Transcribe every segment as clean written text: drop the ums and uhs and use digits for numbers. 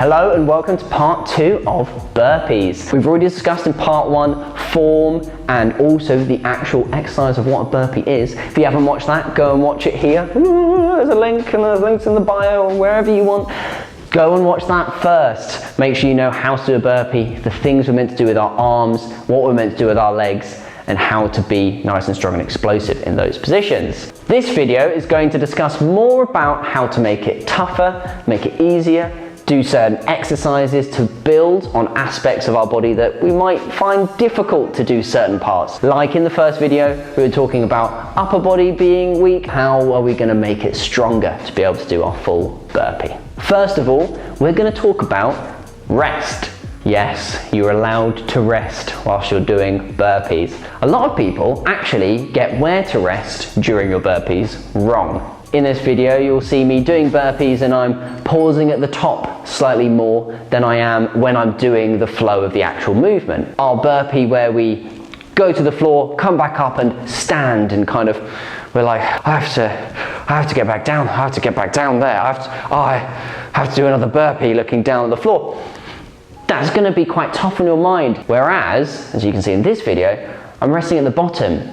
Hello and welcome to part 2 of burpees. We've already discussed in part 1 form and also the actual exercise of what a burpee is. If you haven't watched that, go and watch it here. There's a link and there's links in the bio or wherever you want. Go and watch that first. Make sure you know how to do a burpee, the things we're meant to do with our arms, what we're meant to do with our legs, and how to be nice and strong and explosive in those positions. This video is going to discuss more about how to make it tougher, make it easier, do certain exercises to build on aspects of our body that we might find difficult to do certain parts. Like in the first video, we were talking about upper body being weak. How are we going to make it stronger to be able to do our full burpee? First of all, we're going to talk about rest. Yes, you're allowed to rest whilst you're doing burpees. A lot of people actually get where to rest during your burpees wrong. In this video, you'll see me doing burpees and I'm pausing at the top slightly more than I am when I'm doing the flow of the actual movement. Our burpee where we go to the floor, come back up and stand and kind of, we're like, I have to get back down, I have to get back down there, I have to do another burpee looking down at the floor. That's going to be quite tough on your mind. Whereas, as you can see in this video, I'm resting at the bottom.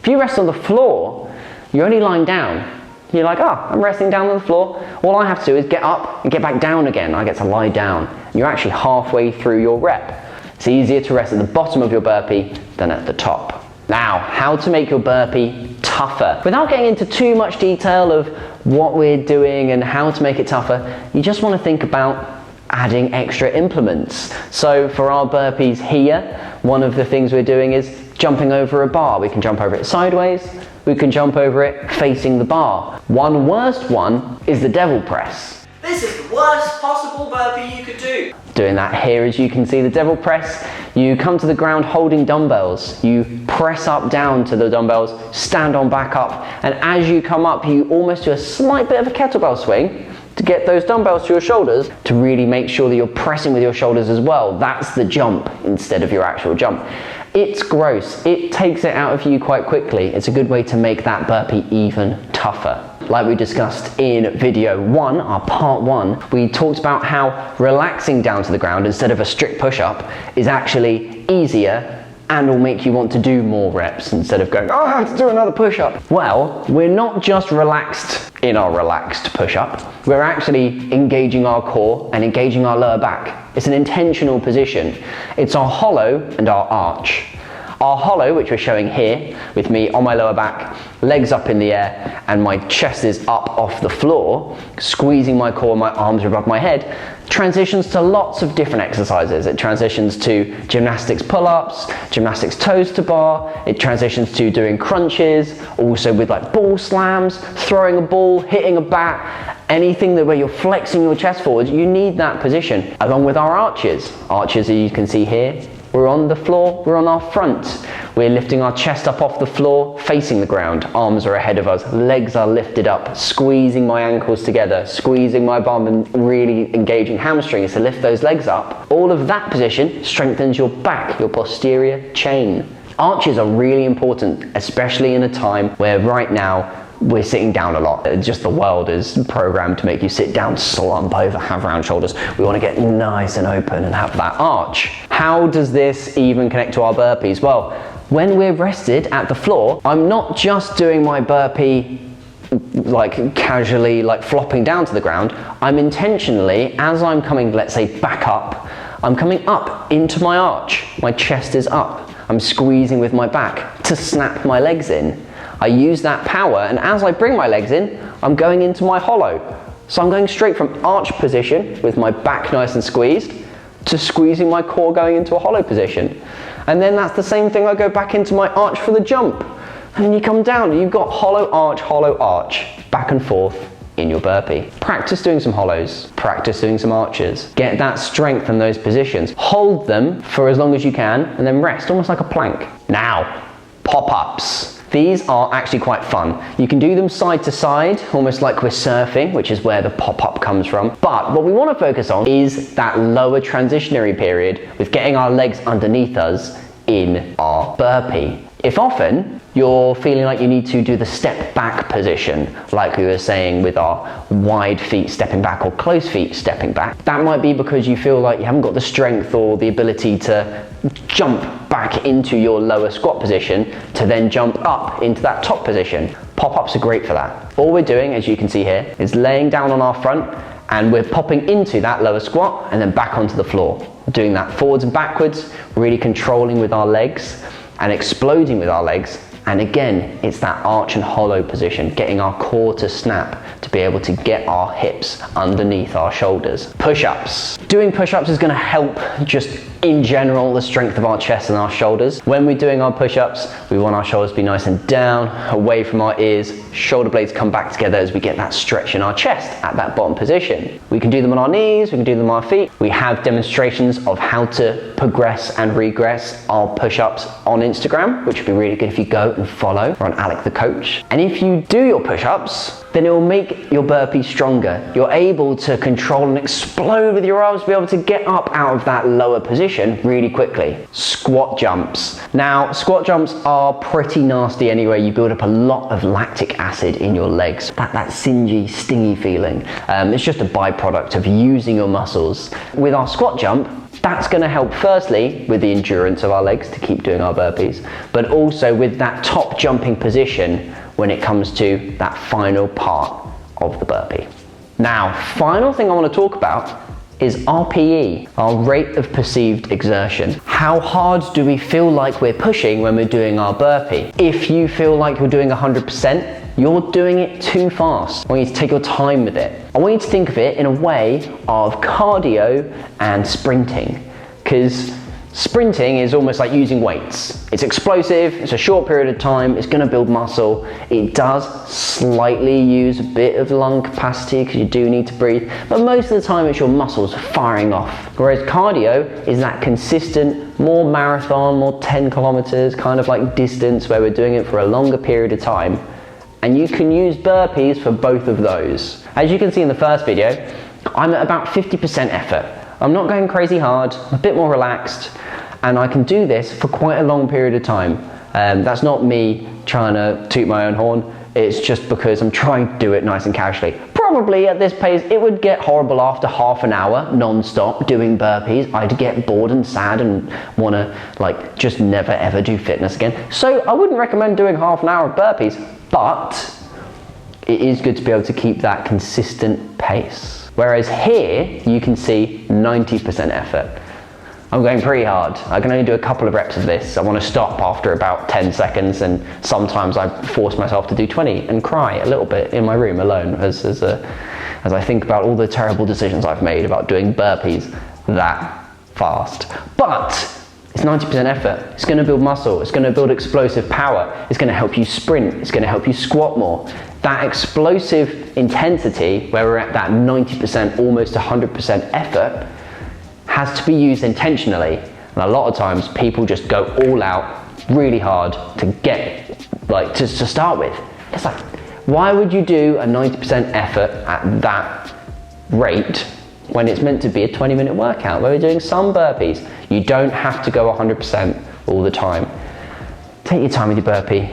If you rest on the floor, you're only lying down. You're like, oh, I'm resting down on the floor. All I have to do is get up and get back down again. I get to lie down. You're actually halfway through your rep. It's easier to rest at the bottom of your burpee than at the top. Now, how to make your burpee tougher. Without getting into too much detail of what we're doing and how to make it tougher, you just want to think about adding extra implements. So for our burpees here, one of the things we're doing is jumping over a bar. We can jump over it sideways, we can jump over it facing the bar. One worst one is the devil press. This is the worst possible burpee you could do. Doing that here, as you can see, the devil press, you come to the ground holding dumbbells, you press up down to the dumbbells, stand on back up, and as you come up, you almost do a slight bit of a kettlebell swing to get those dumbbells to your shoulders to really make sure that you're pressing with your shoulders as well. That's the jump instead of your actual jump. It's gross. It takes it out of you quite quickly. It's a good way to make that burpee even tougher. Like we discussed in video 1, our part 1, we talked about how relaxing down to the ground instead of a strict push-up is actually easier and will make you want to do more reps instead of going, oh, I have to do another push-up. Well, we're not just relaxed in our relaxed push-up, we're actually engaging our core and engaging our lower back. It's an intentional position. It's our hollow and our arch. Our hollow, which we're showing here, with me on my lower back, legs up in the air, and my chest is up off the floor, squeezing my core, my arms are above my head, transitions to lots of different exercises. It transitions to gymnastics pull-ups, gymnastics toes to bar, it transitions to doing crunches, also with like ball slams, throwing a ball, hitting a bat, anything that where you're flexing your chest forward, you need that position, along with our arches. Arches, as you can see here, we're on the floor, we're on our front. We're lifting our chest up off the floor, facing the ground. Arms are ahead of us, legs are lifted up, squeezing my ankles together, squeezing my bum and really engaging hamstrings to lift those legs up. All of that position strengthens your back, your posterior chain. Arches are really important, especially in a time where right now we're sitting down a lot. Just the world is programmed to make you sit down, slump over, have round shoulders. We want to get nice and open and have that arch. How does this even connect to our burpees? Well, when we're rested at the floor, I'm not just doing my burpee like casually like flopping down to the ground. I'm intentionally, as I'm coming, let's say back up, I'm coming up into my arch. My chest is up. I'm squeezing with my back to snap my legs in. I use that power, and as I bring my legs in, I'm going into my hollow. So I'm going straight from arch position with my back nice and squeezed to squeezing my core going into a hollow position. And then that's the same thing, I go back into my arch for the jump. And then you come down, you've got hollow arch, back and forth in your burpee. Practice doing some hollows, practice doing some arches. Get that strength in those positions. Hold them for as long as you can, and then rest, almost like a plank. Now, pop-ups. These are actually quite fun. You can do them side to side, almost like we're surfing, which is where the pop-up comes from. But what we want to focus on is that lower transitionary period with getting our legs underneath us in our burpee. If often you're feeling like you need to do the step back position, like we were saying with our wide feet stepping back or closed feet stepping back, that might be because you feel like you haven't got the strength or the ability to jump back into your lower squat position to then jump up into that top position. Pop-ups are great for that. All we're doing, as you can see here, is laying down on our front and we're popping into that lower squat and then back onto the floor. Doing that forwards and backwards, really controlling with our legs and exploding with our legs. And again, it's that arch and hollow position, getting our core to snap to be able to get our hips underneath our shoulders. Push-ups. Doing push-ups is going to help just in general the strength of our chest and our shoulders. When we're doing our push-ups, we want our shoulders to be nice and down, away from our ears, shoulder blades come back together as we get that stretch in our chest at that bottom position. We can do them on our knees, we can do them on our feet. We have demonstrations of how to progress and regress our push-ups on Instagram, which would be really good if you go and follow. We're on Alec the Coach. And if you do your push-ups, then it will make your burpees stronger. You're able to control and explode with your arms to be able to get up out of that lower position really quickly. Squat jumps. Now, squat jumps are pretty nasty anyway. You build up a lot of lactic acid in your legs. That singy, stingy feeling. It's just a byproduct of using your muscles. With our squat jump, that's going to help firstly with the endurance of our legs to keep doing our burpees, but also with that top jumping position when it comes to that final part of the burpee. Now, final thing I want to talk about is RPE, our rate of perceived exertion. How hard do we feel like we're pushing when we're doing our burpee? If you feel like you're doing 100%, you're doing it too fast. I want you to take your time with it. I want you to think of it in a way of cardio and sprinting, because sprinting is almost like using weights. It's explosive, it's a short period of time, it's gonna build muscle. It does slightly use a bit of lung capacity because you do need to breathe, but most of the time it's your muscles firing off. Whereas cardio is that consistent, more marathon, more 10 kilometers kind of like distance where we're doing it for a longer period of time. And you can use burpees for both of those. As you can see in the first video, I'm at about 50% effort. I'm not going crazy hard, I'm a bit more relaxed, and I can do this for quite a long period of time. That's not me trying to toot my own horn, it's just because I'm trying to do it nice and casually. Probably at this pace, it would get horrible after half an hour non-stop doing burpees. I'd get bored and sad and wanna like just never ever do fitness again. So I wouldn't recommend doing half an hour of burpees, but it is good to be able to keep that consistent pace. Whereas here, you can see 90% effort. I'm going pretty hard. I can only do a couple of reps of this. I want to stop after about 10 seconds, and sometimes I force myself to do 20 and cry a little bit in my room alone as I think about all the terrible decisions I've made about doing burpees that fast. But it's 90% effort. It's going to build muscle. It's going to build explosive power. It's going to help you sprint. It's going to help you squat more. That explosive intensity, where we're at that 90%, almost 100% effort, has to be used intentionally. And a lot of times people just go all out really hard to get, like, to start with. It's like, why would you do a 90% effort at that rate when it's meant to be a 20-minute workout where we're doing some burpees? You don't have to go 100% all the time. Take your time with your burpee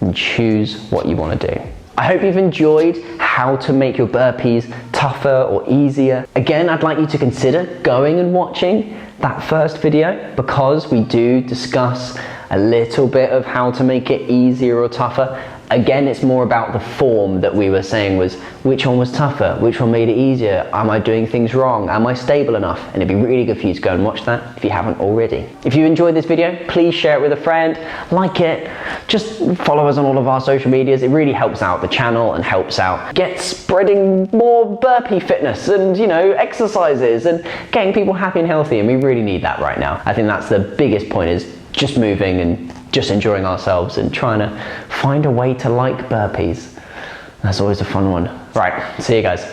and choose what you want to do. I hope you've enjoyed how to make your burpees tougher or easier. Again, I'd like you to consider going and watching that first video, because we do discuss a little bit of how to make it easier or tougher. Again, it's more about the form that we were saying was, which one was tougher? Which one made it easier? Am I doing things wrong? Am I stable enough? And it'd be really good for you to go and watch that if you haven't already. If you enjoyed this video, please share it with a friend, like it, just follow us on all of our social medias. It really helps out the channel and helps out get spreading more burpee fitness and, you know, exercises and getting people happy and healthy. And we really need that right now. I think that's the biggest point, is just moving and just enjoying ourselves and trying to find a way to like burpees. That's always a fun one. Right, see you guys.